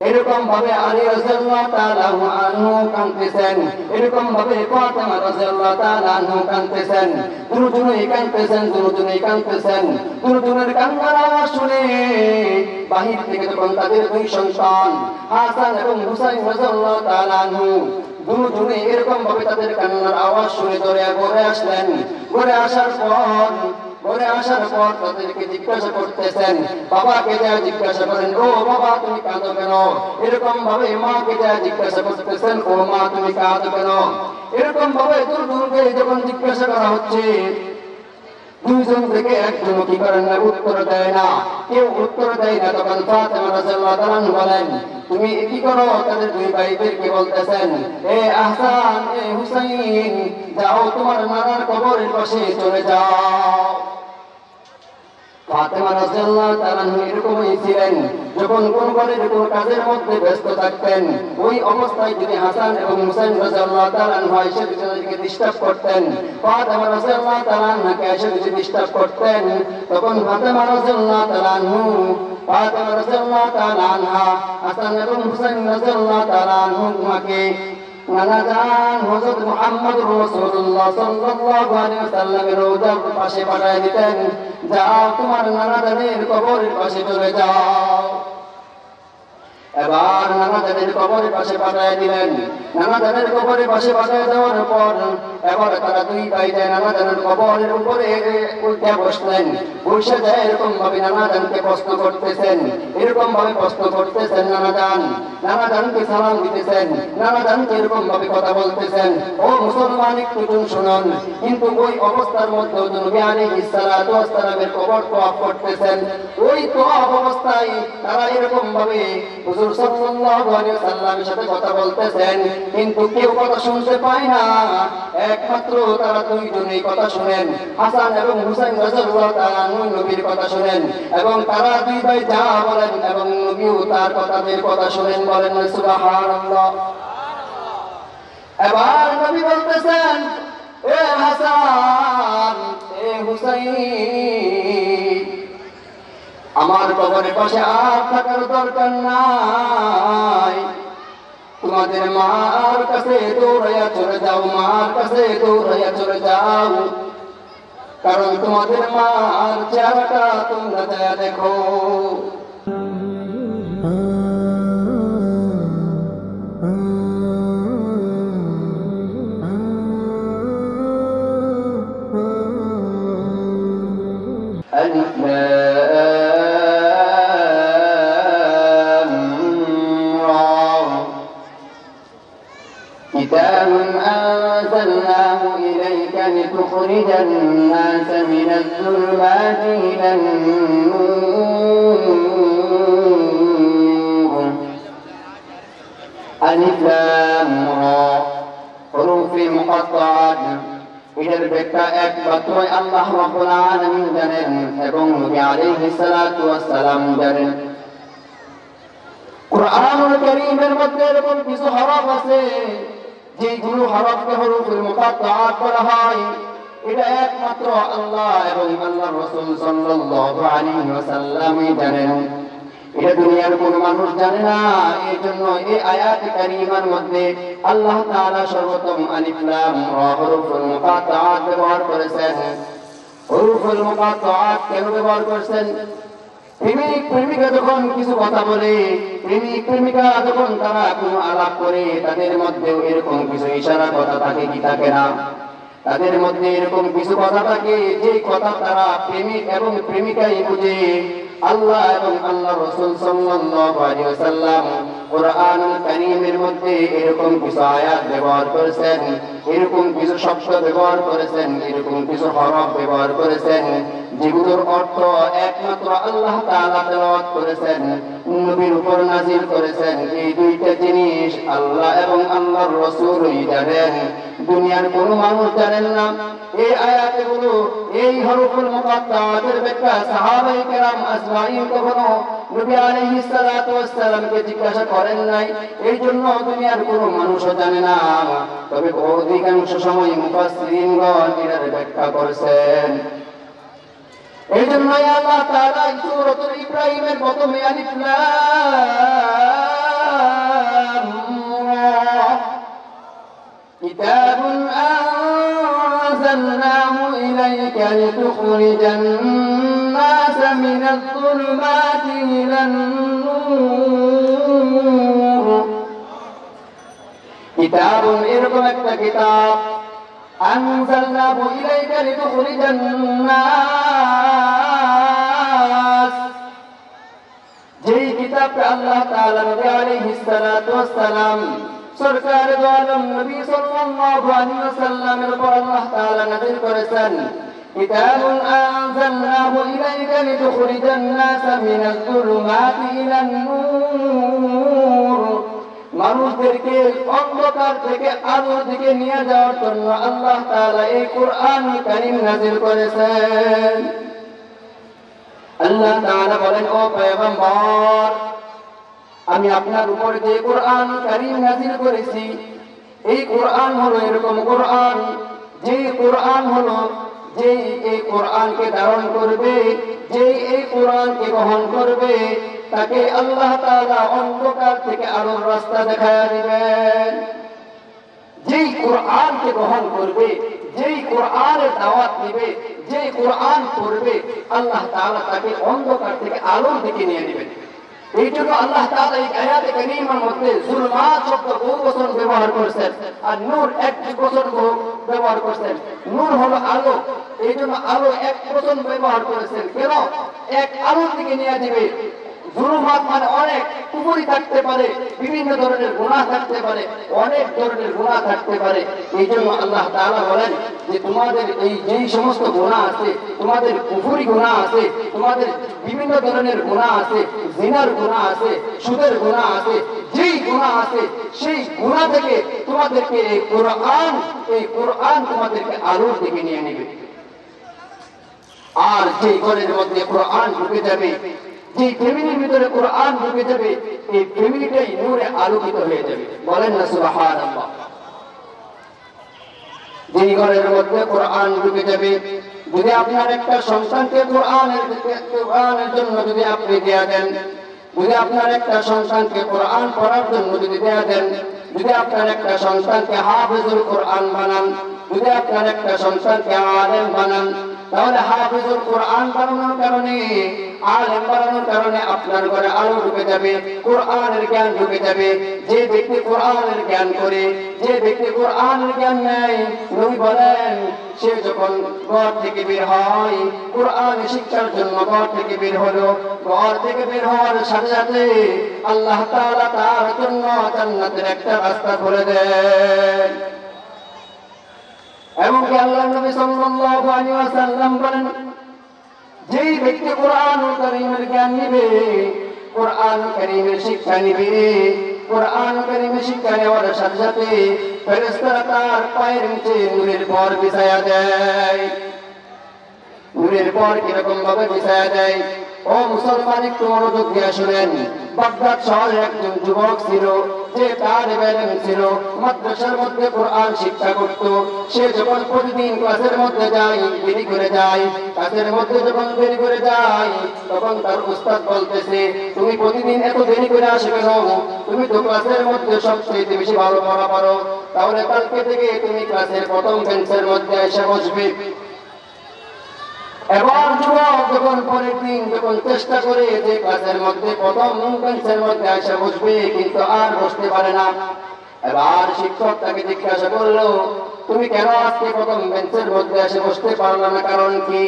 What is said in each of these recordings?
এরকম ভাবে আলী রাদিয়াল্লাহু তাআলা আনহু কাঁদতেছেন, এরকম ভাবে ফাতেমা রাদিয়াল্লাহু তাআলা আনহা কাঁদতেছেন, দুজনেই কাঁদতেছেন। দুজনের কান্নার আওয়াজ শুনে বাহির থেকে তখন তাদের দুই সন্তান হাসান এবং হুসাইন রাদিয়াল্লাহু তাআলা আনহু দুজনেই এরকম ভাবে তাদের কান্নার আওয়াজ শুনে ঘরে আসলেন। ঘরে আসার পর তাদেরকে জিজ্ঞাসা করতেছেন, বাবাকে যা জিজ্ঞাসা করেন, ও বাবা তুমি কাঁদো কেন? এরকম ভাবে মাকে যা জিজ্ঞাসা করতেছেন, ও মা তুমি কাঁদো কেন? এরকম ভাবে দুজনকে যখন জিজ্ঞাসা করা হচ্ছে, দুইজন থেকে একজন কি করেন না, উত্তর দেয় না। তখন ফাতেমা রাদিয়াল্লাহু তাআলা বলেন, তুমি কি করো? তাদের দুই ভাইদেরকে বলতেছেন, এ আহসান, এ হুসাইন, যাও তোমার নানার কবরের পাশে চলে যাও। ফাতেমা রাদিয়াল্লাহু তাআলা এরকমই ছিলেন, যখন কোন ঘরের কোন কাজের মধ্যে ব্যস্ত থাকতেন, ওই অবস্থায় যদি হাসান এবং হুসাইন রাদিয়াল্লাহু তাআলা এসে তাদেরকে ডিস্টার্ব করতেন, ফাতেমা রাদিয়াল্লাহু তাআলা এসে যদি ডিস্টার্ব করতেন, তখন ফাতেমা রাদিয়াল্লাহু তাআলা হাসান এবং হুসাইন রাদিয়াল্লাহু তাআলা আনহুমাকে নানা জান হযরত মুহাম্মদুর রাসূলুল্লাহ সাল্লাল্লাহু আলাইহি ওয়াসাল্লামের রওজার পাশে পাঠিয়ে দিতেন, যাও তোমার নানা জানের কবরের পাশে চলে যাও। এবার নানা জানের কবরের পাশে পাঠিয়ে দিলেন। নানা জানের কবরের পাশে পাঠিয়ে দেওয়ার পর এবার তারা দুই ভাই যায় নানা জানের কবরের উপরে উল্টে বসলেন। বসে যায় এরকম ভাবে নানা জানকে প্রশ্ন করতেছেন, নানা জানকে সালাম দিতেছেন, নানা জানকে এরকম ভাবে কথা বলতেছেন, ও মুসলমান একটু শুনুন। কিন্তু ওই অবস্থার মধ্যে নবী আলাইহিস সালাতু ওয়াস সালামের কবর তোয়াফ করতেছেন। ওই তোয়াফ অবস্থায় তারা এরকম ভাবে হুজুর সাল্লাল্লাহু আলাইহি ওয়াসাল্লামের সাথে কথা বলতেছেন, কিন্তু কেউ কথা শুনতে পায় না। একমাত্র তারা দুইজনেই কথা শুনেন, হাসান এবং হুসাইন রাদিয়াল্লাহু তাআলা নবীর কথা শুনেন, এবং তারা দুই ভাই যা বলেন এবং নবীও তার কথা শুনেন। বলেন সুবহানাল্লাহ। এবার নবী বলতেছেন, এ হাসান, এ হুসাইন, আমার কবরের পাশে আর থাকার দরকার নাই। তোমাদের মার কাছে দৌড়াইয়া চলে যাও, কারণ তোমাদের মার চেহারাটা তোমরা দেখো। كتاب أنزلناه إليك لتخرج الناس من الظلمات إلى النور ألف لام را حروف مقطعات এটার ব্যাখ্যা একমাত্র আল্লাহ রাব্বুল আলামিন জানেন এবং নবী আলাইহিস সালাতু ওয়াস সালাম জানেন। কুরআনুল কারীমের মধ্যে এরকম কিছু হরফ আছে যেগুলো হরফকে হরফুল মুকাত্তাআত বলা হয়। এটা একমাত্র আল্লাহ এবং আল্লাহর রাসূল সাল্লাল্লাহু আলাইহি ওয়াসাল্লামই জানেন। এটা দুনিয়ার কোনো মানুষ জানে না। এই জন্য এই আয়াতে কারিমার মধ্যে আল্লাহ তাআলা সর্বপ্রথম আলিফ লাম রা হরফুল মুকাত্তাআত ব্যবহার করেছেন। হরফুল মুকাত্তাআত কেন ব্যবহার করেছেন? প্রেমিকা যখন কিছু কথা বলে, প্রেমিকা যখন তারা কোনো আলাপ করে, তাদের মধ্যেও এরকম কিছু ইশারা কথা থাকে কি থাকে না? তাদের মধ্যে এরকম কিছু কথা থাকে যে কথা তারা প্রেমিক এবং প্রেমিকাই বুঝে। আল্লাহ এবং আল্লাহর রাসূল সাল্লাল্লাহু আলাইহি ওয়াসাল্লাম কুরআনুল কারীমের মধ্যে এরকম কিছু আয়াত ব্যবহার করেছেন, এরকম কিছু শব্দ ব্যবহার করেছেন, এরকম কিছু হরফ ব্যবহার করেছেন যেগুলোর অর্থ একমাত্র আল্লাহ তাআলা তেলাওয়াত করেছেন, নবীর উপর নাযিল করেছেন। এই দুইটা জিনিস আল্লাহ এবং আল্লাহর রাসূলই জানেন, দুনিয়ার কোনো মানুষ জানেন না। এই আয়াতগুলো, এই হরফুল মুকাত্তাআতের ব্যাখ্যা সাহাবায়ে কেরাম আজমাইন কখনো নবী আলাইহিস সালাতু ওয়াস সালামকে জিজ্ঞাসা করেন নাই। এই জন্য দুনিয়ার কোনো মানুষও জানে না। তবে অধিকাংশ সময় মুফাসসিরিনগণ এর ব্যাখ্যা করেছেন। এই জন্যই আল্লাহ তাআলা সূরাতুল ইব্রাহিমের প্রথমে আলিফ লাম لتخرج الناس من الظلمات إلى النور كتاب এরকম একটা কিতাব أنزلناه إليك لتخرج الناس যেই কিতাবটা আল্লাহ তাআলা নবী আলাইহিস সালাতু ওয়াস সালাম সরকার দো আলম নবী সাল্লাল্লাহু আলাইহি ওয়াসাল্লামের উপর আল্লাহ তাআলা নাযিল করেছেন কিতাবুন আনজালনাহু ইলাইকা লিতুখরিজান নাস মিনাজ যুলুমাতি ইলান নূর মানুষদেরকে অন্ধকার থেকে আলোর দিকে নিয়ে যাওয়ার জন্য আল্লাহ তাআলা এই কোরআন কারীম নাযিল করেছেন আল্লাহ তাআলা বলেন ও পয়গম্বর আমি আপনার উপর যে কোরআন কারীম নাযিল করেছি এই কোরআন হলো এরকম কোরআন যে কোরআন হলো যে এই কোরআনকে ধারণ করবে যে এই কোরআনকে গ্রহণ করবে তাকে আল্লাহ তাআলা অন্ধকার থেকে আলোর রাস্তা দেখায় দিবেন যেই কোরআনকে গ্রহণ করবে যেই কোরআনের দাওয়াত দিবে যেই কোরআন পড়বে আল্লাহ তাআলা তাকে অন্ধকার থেকে আলোর দিকে নিয়ে নেবেন এই জন্য আল্লাহ তাআলা এই আয়াতে কারীমার মধ্যে যুলমাত শব্দ বহু বচন ব্যবহার করেছেন আর নূর এক বচন ব্যবহার করেছেন নূর হলো আলো এই জন্য আলো এক বচন ব্যবহার করেছেন কেন এক আলোর দিকে নিয়ে দিবে যুলমাত মানে অনেক কুফরি থাকতে পারে বিভিন্ন ধরনের গুনাহ থাকতে পারে অনেক ধরনের গুনাহ থাকতে পারে এই জন্য আল্লাহ তাআলা বলেন যে তোমাদের এই যেই সমস্ত গুনাহ আছে তোমাদের কুফরি গুনাহ আছে তোমাদের বিভিন্ন ধরনের গুনাহ আছে জিনার গুনাহ আছে সুদের গুনাহ আছে যেই গুনাহ আছে সেই গুনাহ থেকে তোমাদেরকে এই কোরআন তোমাদেরকে আলোর দিকে নিয়ে নেবে আর যেই ঘরের মধ্যে কোরআন ঢুকে যাবে যে ফ্যামিলির ভিতরে কোরআন ঢুকে যাবে এই ফ্যামিলিটাই নূরে আলোকিত হয়ে যাবে বলেন না সুবহানাল্লাহ যেই ঘরের মধ্যে কোরআন ঢুকে যাবে যদি আপনার একটা সন্তানকে কোরআনের জন্য যদি আপনি দেয়া দেন যদি আপনার একটা সন্তানকে কোরআন পড়ার জন্য যদি দেয়া দেন যদি আপনার একটা সন্তানকে হাফেজুল কোরআন বানান যদি আপনার একটা সন্তানকে আলেম বানান তাহলে হাফেজুল কোরআন বানানোর কারণে আলেম বানানোর কারণে আপনার ঘরে আলো ঢুকে যাবে কোরআনের জ্ঞান ঢুকে যাবে যে ব্যক্তি কোরআনের জ্ঞান করে যে ব্যক্তি কোরআনের জ্ঞান নেয় নবী বলেন সে যখন ঘর থেকে বের হয় কোরআন শিক্ষার জন্য ঘর থেকে বের হলো ঘর থেকে বের হওয়ার সাথে সাথে আল্লাহ তাআলা তার জন্য জান্নাতের একটা রাস্তা খুলে দেন এমনকি আল্লাহ নবী সাল্লাল্লাহু আলাইহি ওয়াসাল্লাম বলেন যেই ব্যক্তি কোরআনুল কারীমের জ্ঞান নেবে কোরআনুল কারীমের শিক্ষা নেবে কোরআনুল কারীমের শিক্ষা নেওয়ার সাথে সাথে ফেরেশতারা তার পায়ের নিচে নূরের পর বিছায়া দেয় নূরের পর কিরকম ভাবে বিছায়া দেয় ও মুসলমান একটু মনোযোগ দিয়ে শুনেন বাগদাদ শহরে একজন যুবক ছিল যে তার ইলম ছিল মাদ্রাসার মধ্যে কোরআন শিক্ষা করত সে যখন প্রতিদিন ক্লাসের মধ্যে যায় দেরি করে যায় ক্লাসের মধ্যে যখন দেরি করে যায় তখন তার উস্তাদ বলতেছে তুমি প্রতিদিন এত দেরি করে আসো কেন তুমি তো ক্লাসের মধ্যে সবচেয়ে বেশি ভালো পড়া পারো তাহলে কালকে থেকে তুমি ক্লাসের প্রথম বেঞ্চের মধ্যে এসে বসবে এবার যুবক যখন পরের দিন যখন চেষ্টা করে যে ক্লাসের মধ্যে প্রথম বেঞ্চের মধ্যে এসে বসবে কিন্তু আর বসতে পারে না এবার শিক্ষক তাকে জিজ্ঞাসা করলো তুমি কেন আজকে প্রথম বেঞ্চের মধ্যে এসে বসতে পারলে না কারণ কি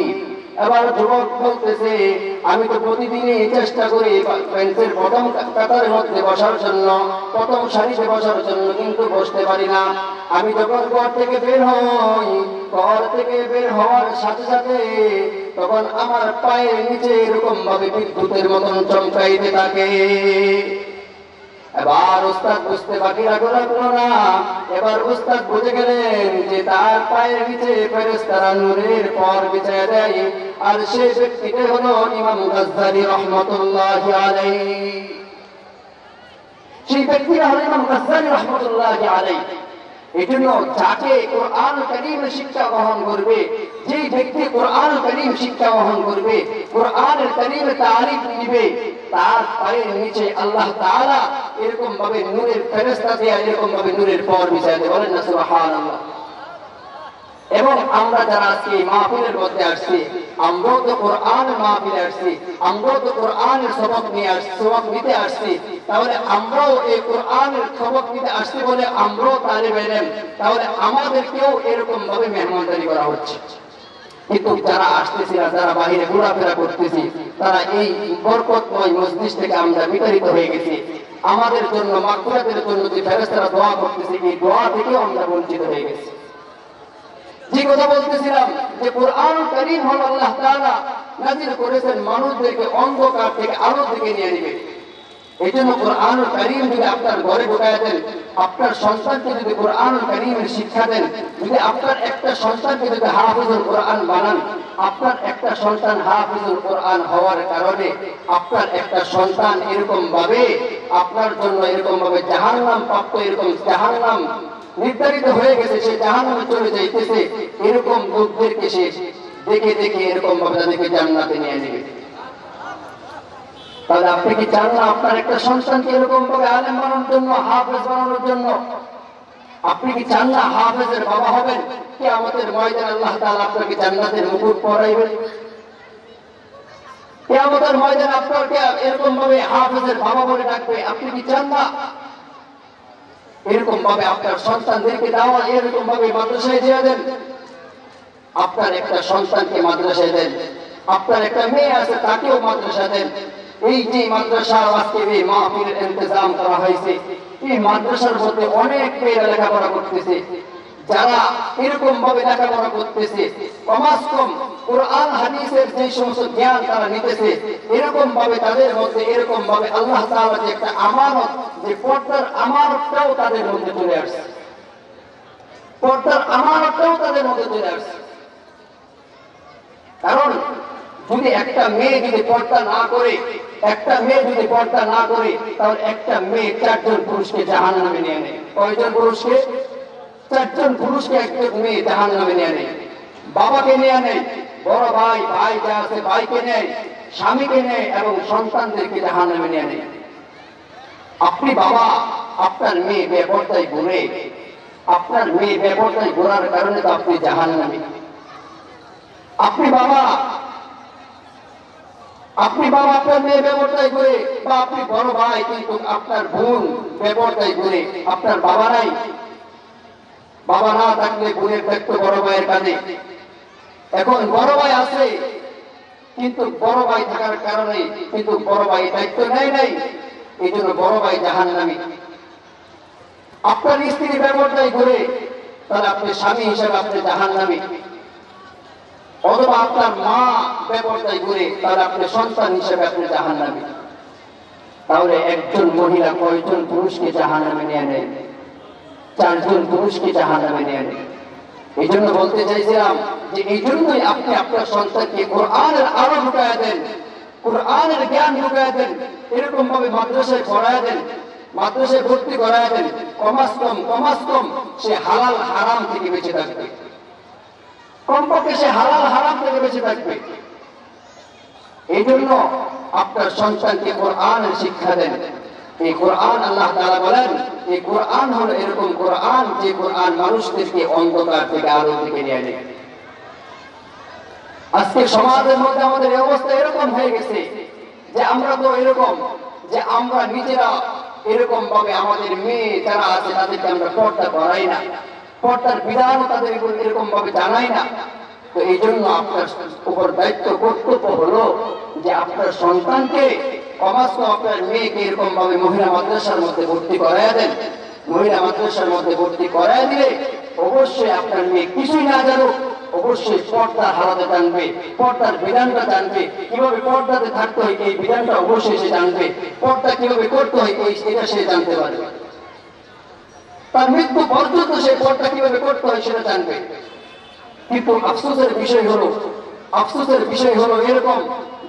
এবার যুবক বলতেছে আমি তো প্রতিদিনই চেষ্টা করি বেঞ্চের প্রথম কাতারের মধ্যে বসার জন্য প্রথম সারিতে বসার জন্য কিন্তু বসতে পারি না আমি যখন ঘর থেকে বের হই ঘর থেকে বের হওয়ার সাথে সাথে তখন আমার পায়ের নিচে এরকম ভাবে বিদ্যুতের মতন চমকাইতে থাকে এবার উস্তাদ বুঝতে বাকি রাখলো না এবার উস্তাদ বুঝে গেলেন যে তার পায়ের নিচে ফেরেশতারা নূরের পর বিছায়া দেয় আর সেই ব্যক্তিটা হলো ইমাম গাজ্জালী রাহমাতুল্লাহি আলাইহি সেই ব্যক্তিটা হলো ইমাম গাজ্জালী রাহমাতুল্লাহি আলাইহি এজন্য যাকে কোরআন কারীমের শিক্ষা গ্রহণ করবে যে ব্যক্তি কোরআন কারীম শিক্ষা গ্রহণ করবে কোরআনের কারীমের তারিফ নিবে তার পায়ের নিচে আল্লাহ তাআলা এরকম ভাবে নূরের ফেরেশতা দিয়ে এরকম ভাবে নূরের পর বিছায় দেন বলেন না সুবহানাল্লাহ এবং আমরা যারা আজকে এই মাহফিলের মধ্যে আসছি, আমরাও তো কোরআনের মাহফিলে আসছি, আমরাও তো কোরআনের সবক নিতে আসছি। তাহলে আমরাও এই কোরআনের সবক নিতে আসছি বলে আমরাও তালিবে ইলম, তাহলে আমাদেরকেও এরকম ভাবে মেহমানদারি করা হচ্ছে। কিন্তু যারা আসতেছি না, যারা বাহিরে ঘোরাফেরা করতেছি, তারা এই বরকতময় মজলিস থেকে আমরা বিতাড়িত হয়ে গেছি। আমাদের জন্য মাগফিরাতের জন্য যে ফেরেশতারা দোয়া করতেছে, এই দোয়া থেকেও আমরা বঞ্চিত হয়ে গেছি। যে কথা বলতেছিলাম যে কোরআনুল কারীম হলো আল্লাহ তাআলা নাযিল করেছেন মানুষদেরকে অন্ধকার থেকে আলো দিকে নিয়ে যাবে। এই জন্য কোরআনুল কারীম যদি আপনার ঘরে ঢুকায় দেন, আপনার সন্তানকে যদি কোরআনুল কারীমের শিক্ষা দেন, যদি আপনার একটা সন্তানকে যদি হাফিজুল কোরআন বানান, আপনার একটা সন্তান হাফিজুল কোরআন হওয়ার কারণে আপনার একটা সন্তান এরকম ভাবে আপনার জন্য এরকম ভাবে জাহান্নাম প্রাপ্ত, এরকম জাহান্নাম নির্ধারিত হয়ে গেছে, সে জাহান্নামে চলে যাইতেছে, এরকম লোকদেরকে সে দেখে দেখে এরকম ভাবে তাদেরকে জান্নাতে নিয়ে নেবে। তাহলে আপনি কি চান না আপনার একটা সন্তানকে এরকম ভাবে আলেম বানানোর জন্য, হাফেজ বানানোর জন্য? আপনি কি চান না হাফেজের বাবা হবেন? কিয়ামতের ময়দানে আল্লাহ তাআলা আপনাকে জান্নাতের মুকুট পরাইবেন। কিয়ামতের ময়দানে আপনাকে এরকম ভাবে হাফেজের বাবা বলে ডাকবে। আপনি কি চান না এরকম ভাবে আপনার সন্তানদেরকে দাওয়া, এরকম ভাবে মাদ্রাসায় দিয়ে দেন? আপনার একটা সন্তানকে মাদ্রাসায় দেন, আপনার একটা মেয়ে আছে তাকেও মাদ্রাসা দেন। এই যে মাদ্রাসা আজকে এই মাহফিলের ইন্তজাম করা হয়েছে, এই মাদ্রাসার মধ্যে অনেক মেয়েরা লেখাপড়া করতেছে। যারা এরকম ভাবে লেখাপড়া করতেছে, কমাস কম কোরআন হাদিসের যে সমস্ত জ্ঞান তারা নিতেছে, এরকম ভাবে তাদের মধ্যে এরকম ভাবে আল্লাহ তাআলা যে একটা আমানত, যে পর্দার আমানতটাও তাদের মধ্যে চলে আসছে, পর্দার আমানতটাও তাদের মধ্যে চলে আসছে। কারণ যদি একটা মেয়ে যদি পর্দা না করে, একটা মেয়ে যদি পর্দা না করে, তাহলে একটা মেয়ে 4 জন পুরুষকে জাহান্নামে নিয়ে নেয়। কয়জন পুরুষকে? 4 জন পুরুষকে একজন মেয়ে জাহান্নামে নিয়ে নেয়। বাবাকে নিয়ে নেয়, বড় ভাই, ভাই যা আছে ভাইকে নেয়, স্বামীকে নেয় এবং সন্তানদেরকে জাহান্নামে নিয়ে নেয়। আপনি বাবা, আপনার মেয়ে বেপরদায় ঘুরে, আপনার মেয়ে বেপরদায় ঘোরার কারণে তো আপনি জাহান্নামে। আপনি বাবা, আপনার মেয়ে বেপরদায় ঘুরে, বা আপনি বড় ভাই কিন্তু আপনার বোন বেপরদায় ঘুরে, আপনার বাবা নাই। বাবা না থাকলে বোনের দায়িত্ব বড় ভাইয়ের কাঁধে। এখন বড় ভাই আছে কিন্তু বড় ভাই থাকার কারণে কিন্তু বড় ভাই দায়িত্ব নেয় নাই, এই জন্য বড় ভাই জাহান্নামী। আপনার স্ত্রী বেপরদায় ঘুরে, তাহলে আপনি স্বামী হিসেবে আপনি জাহান্নামী। অথবা আপনার মা বেপরদায় ঘুরে, তাহলে আপনি সন্তান হিসেবে আপনি জাহান্নামী। তাহলে একজন মহিলা কয়জন পুরুষকে জাহান্নামে নিয়ে নেয়? 4 জন পুরুষকে জাহান্নামে নিয়ে নেয়। এই জন্য বলতে চাইছিলাম যে এই জন্যই আপনি আপনার সন্তানকে কোরআনের আলো ঢুকায়া দেন, কোরআনের জ্ঞান ঢুকায়া দেন, এরকম ভাবে মাদ্রাসায় পড়ায়া দেন, মাদ্রাসায় ভর্তি করায়া দেন। কমাস কম সে হালাল হারাম থেকে বেঁচে থাকবে, কমপক্ষে সে হালাল হারাম থেকে বেঁচে থাকবে। এই জন্য আপনার সন্তানকে কোরআনের শিক্ষা দেন। এই কোরআন আল্লাহ তাআলা বলেন, এই কোরআন হলো এরকম কোরআন যে কোরআন মানুষদেরকে অন্ধকার থেকে আলো দিকে নিয়ে আনে। আজকে সমাজের মধ্যে আমাদের অবস্থা এরকম হয়ে গেছে যে আমরা তো এরকম যে আমরা নিজেরা এরকম ভাবে আমাদের মেয়ে যারা আছে তাদেরকে আমরা পর্দা করাই না, পর্দার বিধান তাদের এরকম ভাবে জানাই না। তো এই জন্য আপনার উপর দায়িত্ব কর্তব্য হলো যে আপনার সন্তানকে, কমাস আপনার মেয়েকে এরকম ভাবে মহিলা মাদ্রাসার মধ্যে ভর্তি করাইয়া দেন। মহিলা মাদ্রাসার মধ্যে ভর্তি করাইয়া দিলে অবশ্যই আপনার মেয়ে কিছুই না জানুক, অবশ্যই পর্দা হারাতে জানবে, পর্দার বিধানটা জানবে, কিভাবে পর্দাতে থাকতে হয় এই বিধানটা অবশ্যই সে জানবে, পর্দা কিভাবে করতে হয় এটা সে জানতে পারবে। তার মৃত্যু পর্যন্ত সে পর্দা কিভাবে করতে হয় সেটা জানবে। কিন্তু আফসোসের বিষয় হলো এরকম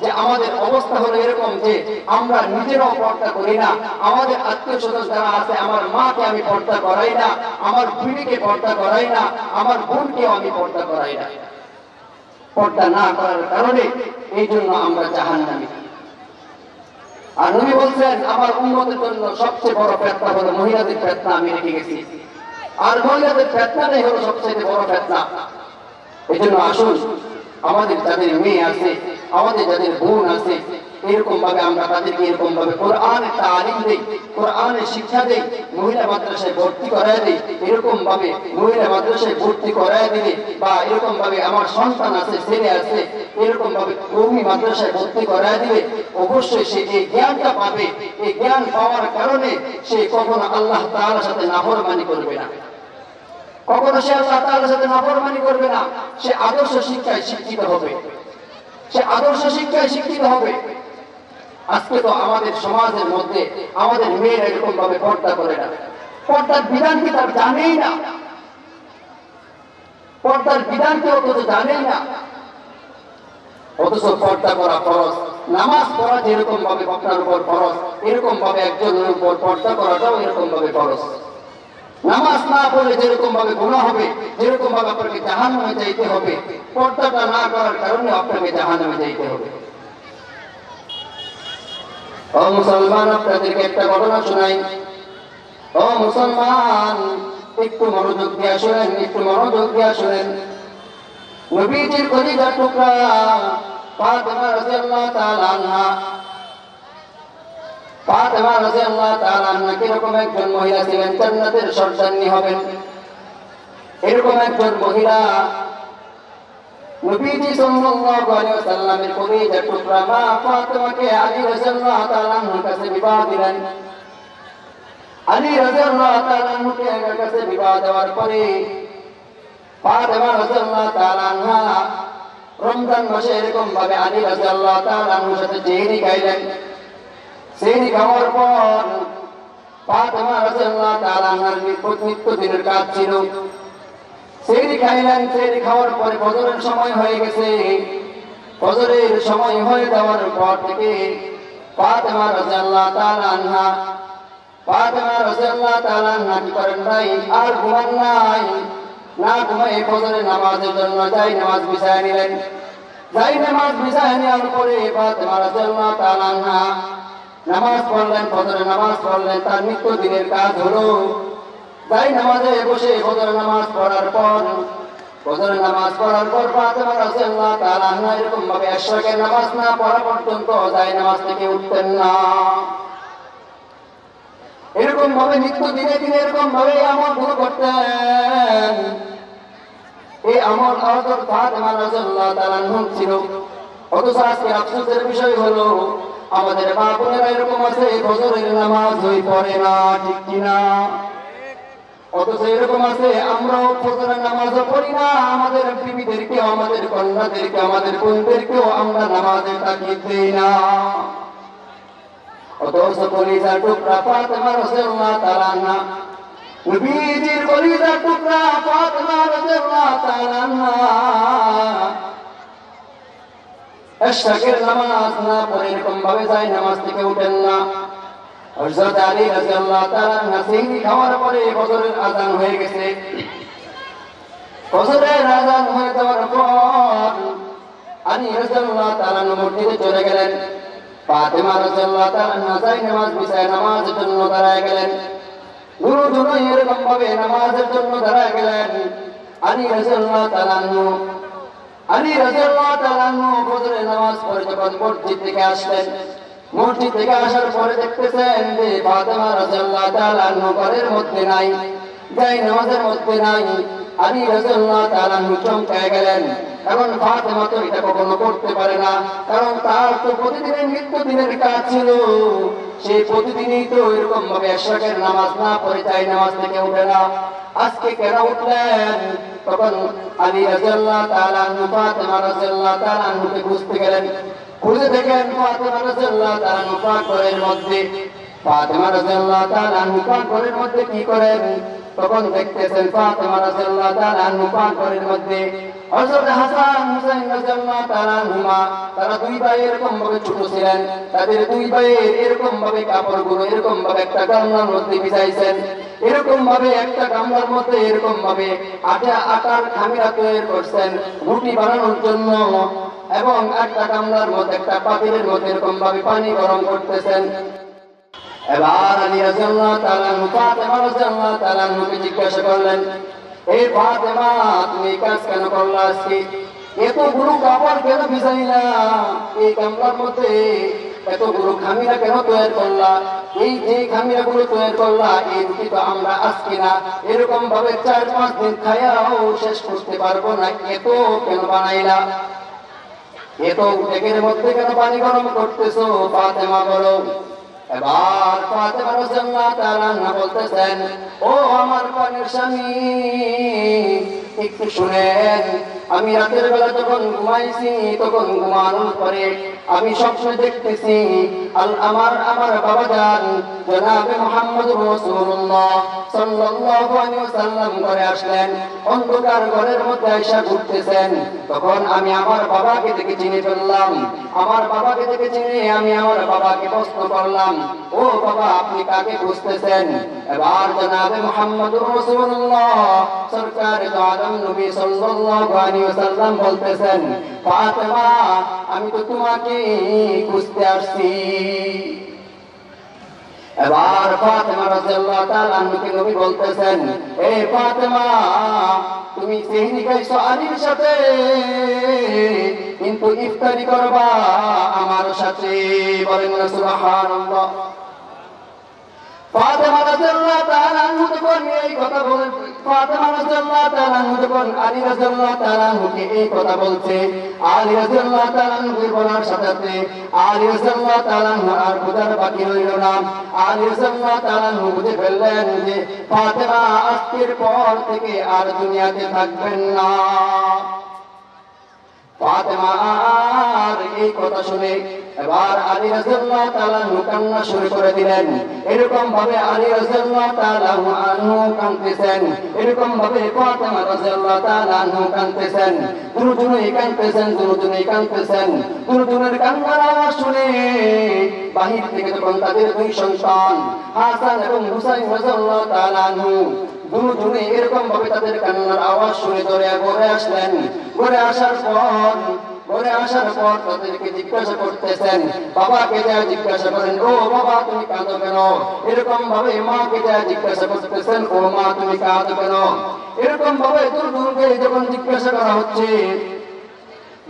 যে আমাদের অবস্থা হলো এরকম যে আমরা নিজেরাও পর্দা করি না, আমাদের আত্মীয় স্বজন যারা আছে, আমার মাকে আমি পর্দা করাই না, আমার বিবিকে পর্দা করাই না, আমার বোনকেও আমি পর্দা করাই না। পর্দা না করার কারণে এই জন্য আমরা জাহান্নামী। আর নবী বলছেন আমার উম্মতের জন্য সবচেয়ে বড় ফিতনা হলো মহিলাদের ফিতনা আমি রেখে গেছি। আর মহিলাদের ফিতনাটাই হলো সবচেয়ে বড় ফিতনা। এই জন্য আসুন, আমাদের যাদের মেয়ে আছে, আমাদের যাদের বোন আছে, এরকম ভাবে আমরা তাদেরকে এরকম ভাবে কোরআনের তালিম দেই, কোরআনের শিক্ষা দেই, মহিলা মাদ্রাসায় ভর্তি করায় দেই। এরকম ভাবে মহিলা মাদ্রাসায় ভর্তি করায় দিলে, বা এরকম ভাবে আমার সন্তান আছে, ছেলে আছে, এরকম ভাবে কওমি মাদ্রাসায় ভর্তি করায় দিলে অবশ্যই সে এই জ্ঞানটা পাবে। এই জ্ঞান পাওয়ার কারণে সে কখনো আল্লাহ তাআলার সাথে নাফরমানি করবে না, কখনো সে আল্লাহ তাআলার সাথে নাফরমানি করবে না। সে আদর্শ শিক্ষায় শিক্ষিত হবে, সে আদর্শ শিক্ষায় শিক্ষিত হবে। আজকে তো আমাদের সমাজের মধ্যে আমাদের মেয়েরা এরকম ভাবে পর্দা করে না, পর্দার বিধান কি তার জানেই না, পর্দার বিধান কি অত জানেই না। অথচ পর্দা করা ফরজ, নামাজ পড়া যেরকম ভাবে আপনার উপর ফরজ, এরকম ভাবে একজনের উপর পর্দা করাটাও এরকম ভাবে ফরজ। নামাজ না পড়লে যেরকম ভাবে গুনাহ হবে, যেরকম ভাবে আপনাকে জাহান্নামে যাইতে হবে, পর্দাটা না করার কারণে আপনাকে জাহান্নামে যাইতে হবে। ও মুসলমান, আপনাদেরকে একটা ঘটনা শোনাই। ও মুসলমান, একটু মনোযোগ দিয়ে শুনেন, একটু মনোযোগ দিয়ে শুনেন। নবীজির কলিজার টুকরা ফাতেমা রাদিয়াল্লাহু তাআলা আনহা, ফাতেমা রাদিয়াল্লাহু তাআলা আনহা কিরকম একজন মহিলা ছিলেন, জান্নাতের সর্দারনী হবেন এরকম একজন মহিলা। নবীজি সাল্লাল্লাহু আলাইহি ওয়াসাল্লামের কলিজার টুকরা মা ফাতেমাকে আলী রাদিয়াল্লাহু তাআলা আনহুর কাছে বিবাহ দিলেন। আলী রাদিয়াল্লাহু তাআলা আনহুকে এর কাছে বিবাহ দেওয়ার পরে ফাতেমা রাদিয়াল্লাহু তাআলা আনহা রমজান মাসে এরকম ভাবে আলী রাদিয়াল্লাহু তাআলা আনহুর সাথে সেহরি খাইলেন। সেহরি খাওয়ার পর ফাতেমা রাদিয়াল্লাহু তাআলা আনহার নিত্য দিনের কাজ ছিল, সেহরি খাইলেন। সেহরি খাওয়ার পরে ফজরের সময় হয়ে গেছে। ফজরের সময় হয়ে যাওয়ার পর থেকে ফাতেমা রাদিয়াল্লাহু তাআলা আনহা, ফাতেমা রাদিয়াল্লাহু তাআলা আনহা কি করেন নাই, আর ঘুমান নাই, না ঘুমায় ফজরের নামাজের জন্য যাই নামাজ বিছায় নিলেন। যাই নামাজ বিছায় নেওয়ার পরে ফাতেমা রাদিয়াল্লাহু তাআলা আনহা নামাজ পড়লেন, ফজরের নামাজ পড়লেন। তার নিত্য দিনের কাজ হলো যাই নামাজে বসে ফজরের নামাজ পড়ার পর, ফজরের নামাজ পড়ার পর ফাতেমা রাদিয়াল্লাহু তাআলা আনহা এরকম ভাবে এশরাকের নামাজ না পড়া পর্যন্ত যাই নামাজ থেকে উঠতেন না। এরকম ভাবে নিত্য দিনে দিনে এরকম ভাবে আমল গুলো করতেন। এই আমল হযরত ফাতেমা রাদিয়াল্লাহু তাআলা আনহা ছিল। অথচ আজকে আফসোসের বিষয় হলো আমাদের মা বোনেরা এরকম আছে, ফজরের নামাজই পড়ে না, ঠিক কিনা? অথচ এরকম আছে আমরাও ফজরের নামাজও পড়ি না, আমাদের বিবিদেরকেও, আমাদের কন্যাদেরকে, আমাদের বোনদেরকেও আমরা নামাজে তাকিদ দেই না। অথচ কলিজার টুকরা ফাতেমা রাদিয়াল্লাহু তাআলা আনহা, নবীজির কলিজার টুকরা ফাতেমা রাদিয়াল্লাহু তাআলা আনহা এশরাকের নামাজ না পড়ে এরকম ভাবে যায় নামাজ থেকে উঠেন না। হযরত আলী রাদিয়াল্লাহু তাআলা আনহু সেহরি খাওয়ার পরে ফজরের আযান হয়ে গেছে। ফজরের আযান হয়ে যাওয়ার পর আলী রাদিয়াল্লাহু তাআলা মসজিদে চলে গেলেন। ফাতেমা রাদিয়াল্লাহু তাআলা যাই নামাজ বিছায় নামাজের জন্য দাঁড়ায় গেলেন। গুরু দুটো এরকম ভাবে নামাজের জন্য দাঁড়ায় গেলেন। আলী রাদিয়াল্লাহু তাআলা আলী রাদিয়াল্লাহু তাআলা ফজরের নামাজ পড়ে যখন মসজিদ থেকে আসলেন, মসজিদ থেকে আসার পরে দেখতেছেন যে ফাতেমা রাদিয়াল্লাহু তাআলা ঘরের মধ্যে নাই, যাই নামাজের মধ্যে নাই। আলী রাদিয়াল্লাহু তাআলা চমকে গেলেন। এখন ফাতেমা তো এটা কখনো করতে পারে না, কারণ তার তো প্রতিদিনের নিত্য দিনের কাজ ছিল। সে প্রতিদিনই তো এরকম ভাবে এশরাকের নামাজ না পড়ে যাই নামাজ থেকে উঠে না। আজকে কেন উঠলেন? তখন আলী রাদিয়াল্লাহু তাআলা ফাতেমা রাদিয়াল্লাহু তাআলা কে খুঁজতে গেলেন। খুঁজে দেখেন ফাতেমা রাদিয়াল্লাহু তাআলা পাক ঘরের মধ্যে, ফাতেমা রাদিয়াল্লাহু তাআলা পাক ঘরের মধ্যে কি করেন? তখন দেখতেছেন ফাতেমা রাদিয়াল্লাহু তাআলা পাক ঘরের মধ্যে হযরত হাসান হুসাইন রাদিয়াল্লাহু তাআলা আনহুমা, তারা দুই ভাই এরকম ভাবে ছোট ছিলেন। তাদের দুই ভাইয়ের এরকম ভাবে কাপড়গুলো এরকম ভাবে একটা গামলার মধ্যে বিছাইছেন। এরকম ভাবে একটা গামলার মধ্যে এরকম ভাবে আটার খামিরা তৈরি করছেন রুটি বানানোর জন্য, এবং একটা গামলার মধ্যে একটা পাতিলের মধ্যে এরকম ভাবে পানি গরম করতেছেন। এবার আলী রাদিয়াল্লাহু তাআলা ফাতেমা রাদিয়াল্লাহু তাআলা কে জিজ্ঞাসা করলেন, এই ফাতেমা তুমি কাজ কেন করলা আজকে? এতগুলো কাপড় কেন ভিজাইলা? এই গামলার মধ্যে এতগুলো খামিরা কেন তৈরি করলা? এই যে খামিরা গুলো তৈরি করলা, এই রুটি তো আমরা আজকে না, এরকম ভাবে 4-5 দিন খায়াও শেষ করতে পারবো না। এত কেন বানাইলা? এত ডেকের মধ্যে কেন পানি গরম করতেছো? ফাতেমা বলো। এবার ফাতেমা রাদিয়াল্লাহু তাআলা আনহা বলতেছেন, ও আমার প্রাণের স্বামী, একটু শুনেন। আমি রাতের বেলা যখন ঘুমাইছি, তখন ঘুমানোর পরে আমি স্বপ্নে দেখতেছি আমার বাবা যান জনাবে মুহাম্মদুর রাসূলুল্লাহ সাল্লাল্লাহু আলাইহি ওয়াসাল্লাম ঘরে আসলেন, অন্ধকার ঘরের মধ্যে আয়েশা ঘুরতেছেন। তখন আমি আমার বাবাকে দেখে চিনে ফেললাম। আমার বাবাকে দেখে চিনে আমি আমার বাবাকে প্রশ্ন করলাম, ও বাবা, আপনি কাকে খুঁজতেছেন? এবার জনাবে মুহাম্মদুর রাসূলুল্লাহ সরকার আদম নবী সাল্লাল্লাহু আলাইহি ওয়াসাল্লাম বলতেছেন, ফাতেমা, আমি তো তোমাকে খুঁজতে আসছি। এবার ফাতেমা রাদিয়াল্লাহু তাআলা আনহাকে নবী বলতেছেন, এ ফাতেমা, তুমি সেহরি খাইছো আলীর সাথে, কিন্তু ইফতারি করবা আমার সাথে। বলেন না সুবহানাল্লাহ। ফাতেমা রাদিয়াল্লাহু তাআলা আনহা যখন এই কথা বলেন, ফাতেমা রাদিয়াল্লাহু তাআলা আনহা যখন আলী রাদিয়াল্লাহু তাআলা আনহুকে এই কথা বলছে, আলী রাদিয়াল্লাহু তাআলা আনহুকে বলার সাথে সাথে আলী রাদিয়াল্লাহু তাআলা আনহু আর বুঝার বাকি রইল না। আলী রাদিয়াল্লাহু তাআলা আনহু বুঝে ফেললেন যে ফাতেমা আজকের পর থেকে আর দুনিয়াতে থাকবেন না। ফাতেমা আর এই কথা শুনে এবার আলী রাদিয়াল্লাহু তাআলা আনহু কান্না শুরু করে দিলেন। এরকম ভাবে আলী রাদিয়াল্লাহু তাআলা আনহু কাঁদতেছেন, এরকম ভাবে ফাতেমা রাদিয়াল্লাহু তাআলা আনহু কাঁদতেছেন। দুজনেই কাঁদতেছেন, দুজনেই কাঁদতেছেন। দুজনের কান্নার আওয়াজ শুনে বাহির থেকে তখন তাদের দুই সন্তান হাসান এবং হুসাইন রাদিয়াল্লাহু তাআলা আনহু দুজনে এরকম ভাবে তাদের কান্নার আওয়াজ শুনে ঘরে আসলেন। ঘরে আসার পর তাদেরকে জিজ্ঞাসা করতেছেন, বাবাকে যা জিজ্ঞাসা করেন, ও বাবা তুমি কাঁদো কেন? এরকম ভাবে মাকে যা জিজ্ঞাসা করতেছেন, ও মা তুমি কাঁদো কেন? এরকম ভাবে দুজনকে যখন জিজ্ঞাসা করা হচ্ছে,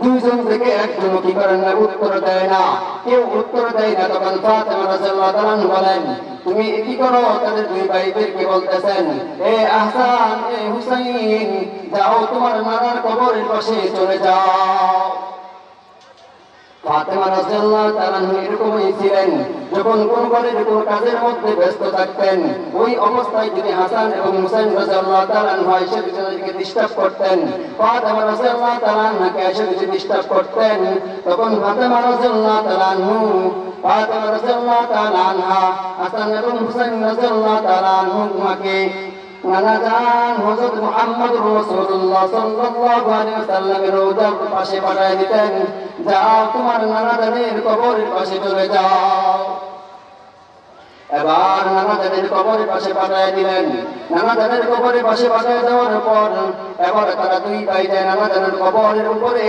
দুইজন থেকে একজন কি করেন না, উত্তর দেয় না, কেউ উত্তর দেয় না। তখন ফাতেমা রাদিয়াল্লাহু তাআলা বলেন, তুমি কি করো? তাদের দুই ভাইদেরকে বলতেছেন, এ আহসান, এ হুসাইন, যাও তোমার নানার কবরের পাশে চলে যাও। ফাতেমা রাদিয়াল্লাহু তাআলা এরকমই ছিলেন, যখন কোন ঘরের কোন কাজের মধ্যে ব্যস্ত থাকতেন, ওই অবস্থায় যদি হাসান এবং হুসাইন রাদিয়াল্লাহু তাআলা এসে তাদেরকে ডিস্টার্ব করতেন, ফাতেমা রাদিয়াল্লাহু তাআলা এসে যদি ডিস্টার্ব করতেন, তখন ফাতেমা রাদিয়াল্লাহু তাআলা আনহা হাসান এবং হুসাইন রাদিয়াল্লাহু তাআলা আনহুকে নানা জান হযরত মুহাম্মদুর রাসূলুল্লাহ সাল্লাল্লাহু আলাইহি ওয়াসাল্লামের রওজার পাশে পাঠিয়ে দিতেন, যাও তোমার নানা জানের কবরের পাশে চলে যাও। এবার নানা জানের কবরের পাশে পাঠিয়ে দিলেন। নানা জানের কবরের পাশে পাঠিয়ে দেওয়ার পর এবার তারা দুই ভাই যায় নানা জানের কবরের উপরে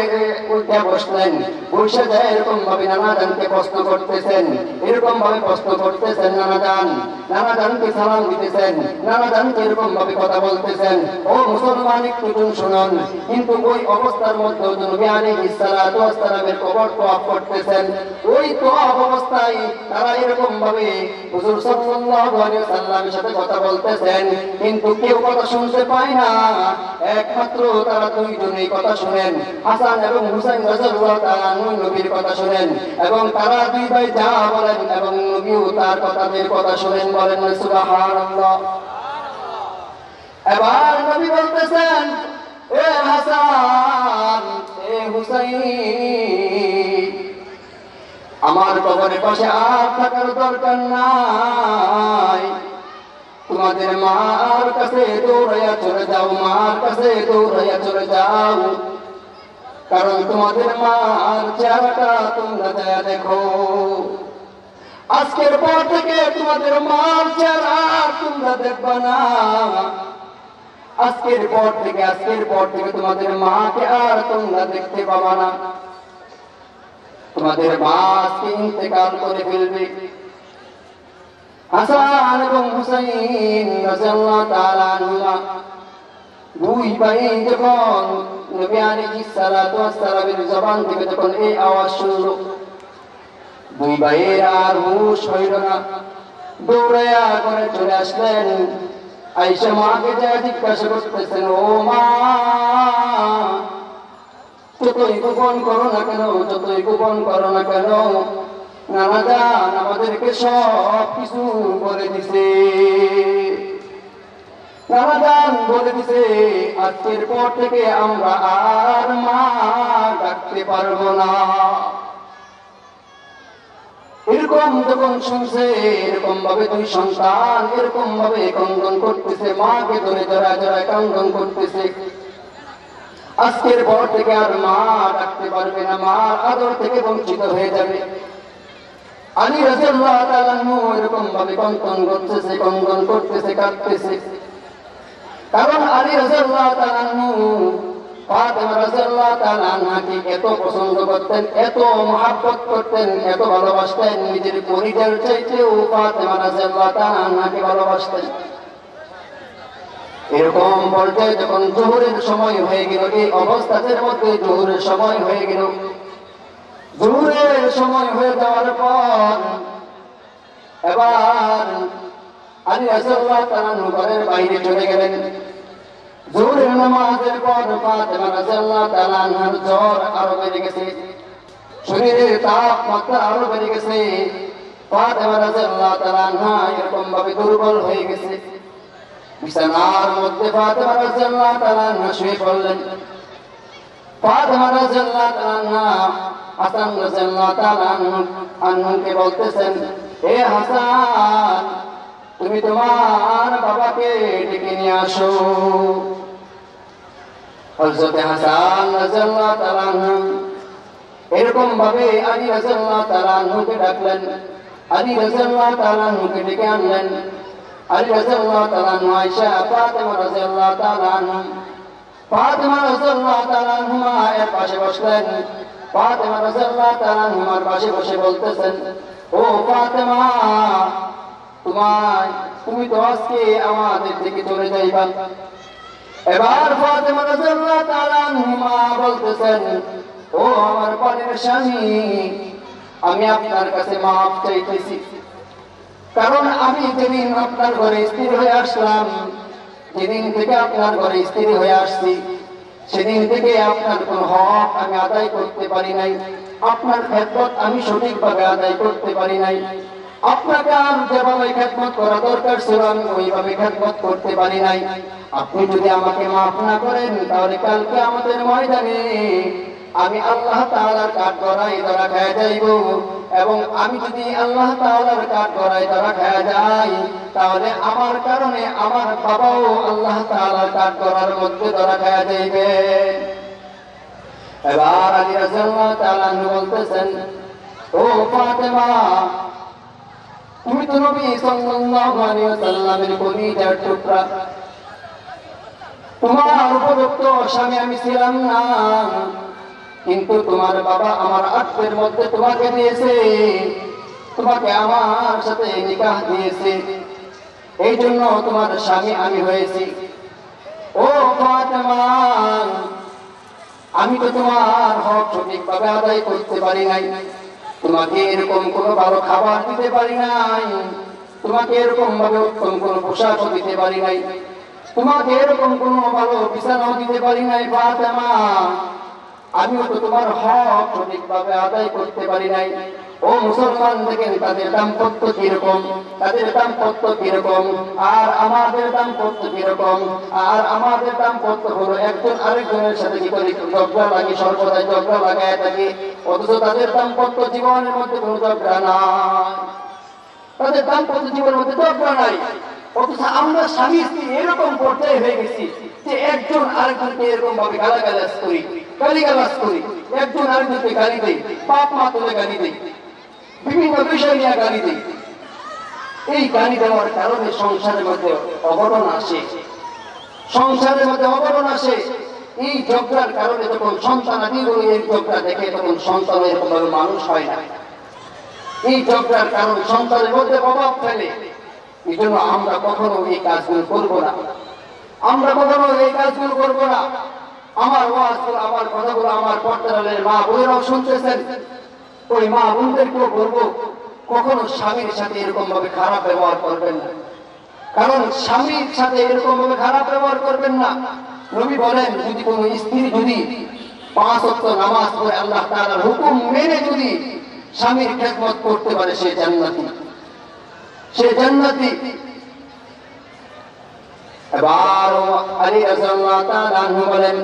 উঠে বসলেন। বসে যায় এরকম ভাবে নানা জানকে প্রশ্ন করতেছেন, এরকম ভাবে প্রশ্ন করতেছেন নানা জানকে সালাম দিতেছেন, নানা জানকে এরকম ভাবে কথা বলতেছেন, ও মুসলমান একটু শুনুন। কিন্তু ওই অবস্থার মধ্যে নবী আলাইহিস সালাতু ওয়াস সালামের কবর তওয়াফ করতেছেন। ওই তওয়াফ অবস্থায় তারা এরকম ভাবে হুজুর সাল্লাল্লাহু আলাইহি ওয়াসাল্লামের সাথে কথা বলতেছেন, কিন্তু কেউ কথা শুনতে পায় না। একমাত্র তারা দুইজনেই কথা শুনেন, হাসান এবং হুসাইন রাদিয়াল্লাহু তাআলা নবীর কথা শুনেন, এবং তারা দুই ভাই যা বলেন এবং নবীও তার কথা শুনেন। বলেন সুবহানাল্লাহ। এবার নবী বলতেছেন, এ হাসান, এ হুসাইন, আমার কবরের পাশে আর থাকার দরকার নাই। তোমাদের মার কাছে দৌড়াইয়া চলে যাও, মার কাছে দৌড়াইয়া চলে যাও, কারণ তোমাদের মার চেহারাটা তোমরা দেখো। আজকের পর থেকে তোমাদের মার চেহারা তোমরা দেখবা না। আজকের পর থেকে তোমাদের মাকে আর তোমরা দেখতে পাবা না। তোমাদের মা আজকে ইন্তেকাল করে ফেলবে। হাসান এবং হুসাইন রাদিয়াল্লাহু তাআলা আনহুমা দুই ভাই যখন নবী আলাইহিস সালাতু ওয়াস সালামের জবান থেকে যখন এই আওয়াজ শুনলো, দুই ভাইয়ের আর হুঁশ হইল না, দৌড়াইয়া করে চলে আসলেন। আয়েশা মাকে যা জিজ্ঞাসা করতেছেন, ও মা, যতই গোপন করো না কেন, যতই গোপন করো না কেন, নানা জান আমাদেরকে সব কিছু বলে দিছে। নানা জান বলে দিছে, আজকের পর থেকে আমরা আর মা ডাকতে পারবো না। এরকম যখন শুনছে, এরকম ভাবে দুই সন্তান এরকম ভাবে ক্রন্দন করতেছে, মাকে ধরে জড়ায় জড়ায় ক্রন্দন করতেছে, আজকের পর থেকে আর মা ডাকতে পারবে না, মার আদর থেকে বঞ্চিত হয়ে যাবে। আলী রাদিয়াল্লাহু তাআলা আনহু এরকম ভাবে ক্রন্দন করতেছে, কাঁদতেছে। কারণ আলী রাদিয়াল্লাহু তাআলা আনহু ফাতেমা রাদিয়াল্লাহু তাআলা আনহাকে এত পছন্দ করতেন, এত মহব্বত করতেন, এত ভালোবাসতেন, নিজের পরিবার চাইতেও ফাতেমা রাদিয়াল্লাহু তাআলা আনহাকে ভালোবাসতেন। এরকম পর্যায়ে যখন জোহরের সময় হয়ে গেল, এই অবস্থাদের মধ্যে জোহরের সময় হয়ে গেল। জোহরের সময় হয়ে যাওয়ার পর এবার আলী রাদিয়াল্লাহু তাআলা ঘরের বাইরে চলে গেলেন। জোহরের নামাজের পর ফাতেমা রাদিয়াল্লাহু তাআলা আনহার জ্বর আরো বেড়ে গেছে, শরীরের তাপমাত্রা আরো বেড়ে গেছে। ফাতেমা রাদিয়াল্লাহু তাআলা আনহা এরকম ভাবে দুর্বল হয়ে গেছে। বিছানার মধ্যে ফাতেমা রাদিয়াল্লাহু তাআলা আনহা শুয়ে পড়লেন। ফাতেমা রাদিয়াল্লাহু তাআলা আনহা হাসান রাদিয়াল্লাহু তাআলা আনহুকে বলতেছেন, হে হাসান, তুমি তোমার বাবাকে ডেকে নিয়ে আসো। হযরত হাসান রাদিয়াল্লাহু তাআলা আনহু এরকম ভাবে আলী রাদিয়াল্লাহু তাআলা আনহুকে ডাকলেন। আলী রাদিয়াল্লাহু তাআলা আনহুকে ডেকে আনলেন। আলী রাদিয়াল্লাহু তাআলা আনহু আয়েশা ফাতেমা রাদিয়াল্লাহু তাআলা আনহা ফাতেমা রাদিয়াল্লাহু তাআলা আনহা এর পাশে বসলেন। ফাতেমা রাদিয়াল্লাহু তাআলা আনহার পাশে বসে বলতেছেন, ও ফাতেমা, তুমি তো আজকে আমাদের থেকে চলে যাইবা। এবার ফাতেমা রাদিয়াল্লাহু তাআলা আনহা বলতেছেন, ও আমার প্রাণের স্বামী, আমি আপনার কাছে মাফ চাইতেছি। কারণ আমি যেদিন আপনার ঘরে স্থির হয়ে আসলাম, যেদিন থেকে আপনার ঘরে স্থির হয়ে আসছি, সেদিন থেকে আপনার কোন হক আমি আদায় করতে পারি নাই, আপনার খেদমত আমি সঠিকভাবে আদায় করতে পারি নাই। আপনাকে আর যেভাবে খেদমত করা দরকার ছিল আমি ওইভাবে খেদমত করতে পারি নাই। আপনি যদি আমাকে মাফ না করেন, তাহলে কালকে আমাদের ময়দানে আমি আল্লাহ তাআলার কাঠগড়ায় ধরা খেয়ে যাইব, এবং আমি যদি আল্লাহ তাআলার কাঠগড়ায় ধরা খেয়ে যাই, তাহলে আমার কারণে আমার বাবাও আল্লাহ তাআলার কাঠগড়ার মধ্যে ধরা খেয়ে যাইবে। এবার আলী রাদিয়াল্লাহু তাআলা বলতেছেন, ও ফাতেমা, তুমি তো নবী সাল্লাল্লাহু আলাইহি ওয়াসাল্লামের কলিজার টুকরা, তোমার উপযুক্ত স্বামী আমি ছিলাম না, কিন্তু তোমার বাবা আমার আত্মের মধ্যে তোমাকে দিয়েছে, তোমাকে আমার সাথে নিকাহ দিয়েছে, এই জন্য তোমার স্বামী আমি হয়েছি। ও ফাতেমা, আমি তো তোমার হক সঠিকভাবে আদায় করতে পারি নাই, তোমাকে এরকম কোনো ভালো খাবার দিতে পারি নাই, তোমাকে এরকম ভাবে উত্তম কোনো পোশাকও দিতে পারি নাই, তোমাকে এরকম কোনো ভালো বিছানাও দিতে পারি নাই। ফাতেমা, আমিও তো তোমার হক সঠিকভাবে আদায় করতে পারি নাই। ও মুসলমান, দেখেন তাদের দাম্পত্য কিরকম, তাদের দাম্পত্য কিরকম, আর আমাদের দাম্পত্য কিরকম। আর আমাদের দাম্পত্য হলো একজন আরেকজনের সাথে কি করে ঝগড়া লাগে, সর্বদাই ঝগড়া লাগায় থাকে, অথচ তাদের দাম্পত্য জীবনের মধ্যে কোনো ঝগড়া নাই, তাদের দাম্পত্য জীবনের মধ্যে ঝগড়া নাই। অথচ আমরা স্বামী স্ত্রী এরকম পর্যায়ে হয়ে গেছি যে একজন আরেকজনকে এরকম ভাবে গালাগালাজ করি, গালিগালাজ করি, একজন আরেকজনকে গালি দেই, বাপ মা তুলে গালি দেই, বিভিন্ন বিষয় নিয়ে গালি দেই। এই গালি দেওয়ার কারণে সংসারের মধ্যে অঘটন আসে, সংসারের মধ্যে অঘটন আসে। এই ঝগড়ার কারণে যখন সন্তানাদিগুলো এই ঝগড়া দেখে, তখন সন্তান এরকম ভাবে মানুষ হয় না। এই ঝগড়ার কারণে সন্তানের মধ্যে প্রভাব ফেলে। এই জন্য আমরা কখনো এই কাজগুলো করবো না। আমরা কখনো এই কাজগুলো করবো না। আমার ওয়াজগুলো, আমার কথাগুলো আমার পর্দারের মা বোনেরাও শুনতেছেন, ওই মা বোনদেরকেও বলবো কখনো স্বামীর সাথে এরকম ভাবে খারাপ ব্যবহার করবেন না। কারণ স্বামীর সাথে এরকম ভাবে খারাপ ব্যবহার করবেন না। নবী বলেন, যদি কোনো স্ত্রী যদি 5 ওয়াক্ত নামাজ পড়ে আল্লাহ তাআলার হুকুম মেনে যদি স্বামীর খেদমত করতে পারে, সে জান্নাতি, সে জান্নাতি। এবার আলী রাদিয়াল্লাহু তাআলা আনহু বলেন,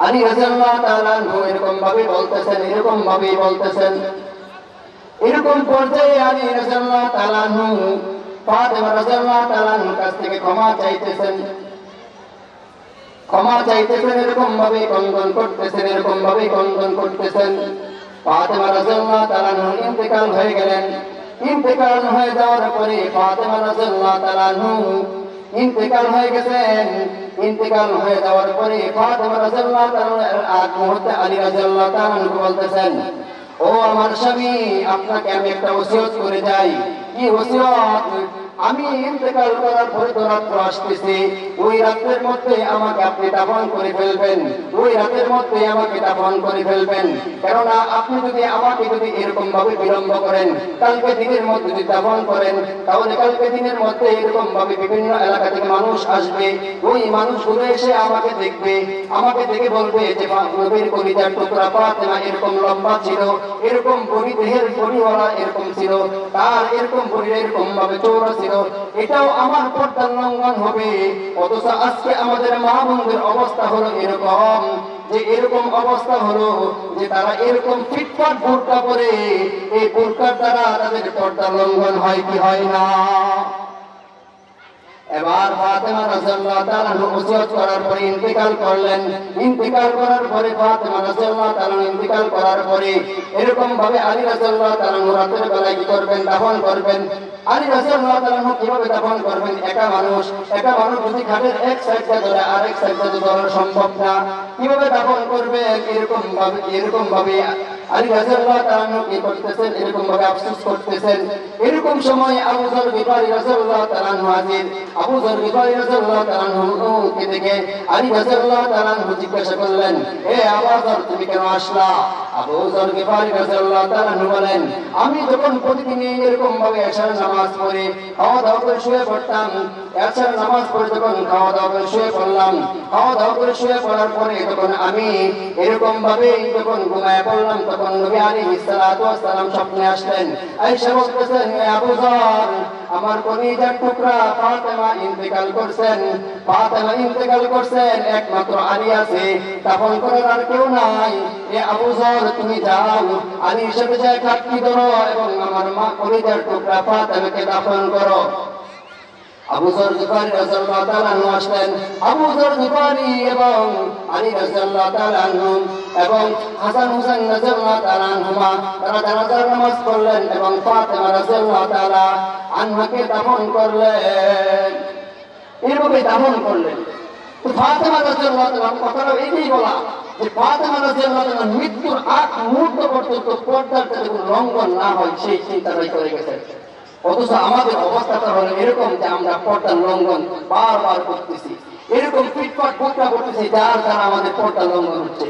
আলী রাদিয়াল্লাহু তাআলা আনহু এরকম ভাবে বলতেছেন, এরকম পর্যায়ে আলী রাদিয়াল্লাহু তাআলা আনহু ফাতেমা রাদিয়াল্লাহু তাআলা আনহার কাছ থেকে ক্ষমা চাইতেছেন, এরকম ভাবে কন্দন করতেছেন। ফাতেমা রাদিয়াল্লাহু তাআলা আনহা ইন্তেকাল হয়ে গেলেন। ইন্তেকাল হয়ে যাওয়ার পরে ফাতেমা রাদিয়াল্লাহু তাআলা আনহু ইন্তেকাল হয়ে গেছেন। ইন্তেকাল হয়ে যাওয়ার পরে ফাতেমা রাদিয়াল্লাহু তাআলা আগ মুহূর্তে আলী রাদিয়াল্লাহু তাআলা আনহু বলতেছেন, ও আমার স্বামী, আপনাকে আমি একটা ওসিয়ত করে যাই। কি ওসিয়ত? আমি ইন্তেকাল করার পরে তো রাত্র আসতেছে, ওই রাতের মধ্যে আমাকে আপনি দাফন করে ফেলবেন, কেননা আপনি যদি আমাকে এরকম ভাবে বিলম্ব করেন, কালকে দিনের মধ্যে যদি দাফন করেন, তাহলে কালকে দিনের মধ্যে এরকম ভাবে বিভিন্ন এলাকা থেকে মানুষ আসবে। ওই মানুষগুলো এসে আমাকে দেখবে, আমাকে দেখে বলবে যে নবীর কলিজার টুকরা ফাতেমা এরকম লম্বা ছিল, এরকম বড়ি দেহের বড়িওয়ালা এরকম ছিল, তার এরকম বড়ি এরকম ভাবে চৌড়া ছিল, এটাও আমার পর্দার লঙ্ঘন হবে। অথচ আজকে আমাদের মা বোনদের অবস্থা হলো এরকম, যে তারা এরকম ফিটফাট বোরকা পরে, এই বোরকার দ্বারা তাদের পর্দার লঙ্ঘন হয় কি হয় না? এবার ফাতেমা রাদিয়াল্লাহু তাআলা ওসিয়ত করার পরে ইন্তেকাল করলেন। ইন্তেকাল করার পরে ফাতেমা রাদিয়াল্লাহু তাআলা ইন্তেকাল করার পরে এরকম ভাবে আলী রাদিয়াল্লাহু তাআলা রাতের বেলায় কি করবেন? দাফন করবেন। আলী রাদিয়াল্লাহু তাআলা কিভাবে দাফন করবেন? একা মানুষ যদি খাটের এক সাইডটা ধরে আরেক সাইডটা ধরা সম্ভব না, কিভাবে দাফন করবে? এরকম ভাবে আলী রাদিয়াল্লাহু তাআলা কি করতেছেন? এরকম ভাবে আফসোস করতেছেন। এরকম সময় আবু যর গিফারী রাদিয়াল্লাহু তাআলা হাজির। আবু যর গিফারী রাদিয়াল্লাহু তাআলা কে দেখে আলী রাদিয়াল্লাহু তাআলা জিজ্ঞাসা করলেন, হে আবু যর, তুমি কেন আসলা? আবু যর গিফারী রাদিয়াল্লাহু তাআলা বলেন, আমি যখন প্রতিদিন এরকম ভাবে এশার নামাজ পড়ে খাওয়া দাওয়া করে শুয়ে পড়তাম, এশার নামাজ পড়ে যখন খাওয়া দাওয়া করে শুয়ে পড়লাম, খাওয়া দাওয়া করে শুয়ে পড়ার পরে তখন আমি এরকম ভাবে যখন ঘুমায় পড়লাম, তখন নবী আলাইহিস সালাতু ওয়াস সালাম স্বপ্নে আসলেন। আয়েশা বলতেছেন, হে আবু যর, আমার কলিজার টুকরা ফাতেমা ইন্তেকাল করছেন, একমাত্র আলী আছে, দাফন করার আর কেউ নাই। এ আবু যর, তুমি যাও, আলীর সাথে যায় খাটকি ধরো এবং আমার মা কলিজার টুকরা ফাতেমাকে দাফন করো। আবু যর গিফারী রাদিয়াল্লাহু তাআলা আনহু আসলেন। আবু যর গিফারী এবং আলী রাদিয়াল্লাহু তাআলা আনহু এবং হাসান হুসাইন রাদিয়াল্লাহু তাআলা আনহুমা তারা জানাজার নামাজ পড়লেন এবং ফাতেমা রাদিয়াল্লাহু তাআলা আনহাকে দাফন করলেন। এইভাবে দাফন করলেন। তো ফাতেমা রাদিয়াল্লাহু তাআলা কথাটা এইটাই বলা যে ফাতেমা রাদিয়াল্লাহু তাআলা মৃত্যুর আগ মুহূর্ত পর্যন্ত পর্দার কোনো লঙ্ঘন না হয় সেই চিন্তাটাই করে গেছেন। অথচ আমাদের অবস্থাটা হলো এরকম যে আমরা পর্দার লঙ্ঘন বারবার করতেছি, এরকম ফিটফাট বোরকা করতেছি, যার দ্বারা আমাদের পর্দার লঙ্ঘন হচ্ছে।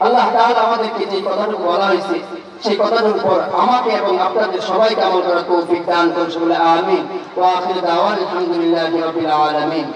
আল্লাহ তাআলা আমাদেরকে যে কথাটুকু বলা হয়েছে সেই কথার উপর আমাকে এবং আপনাদের সবাইকে আমল করার তৌফিক দান করুন বলে আমিন। ওয়া আখিরু দাওয়ানা আলহামদুলিল্লাহি রাব্বিল আলামিন।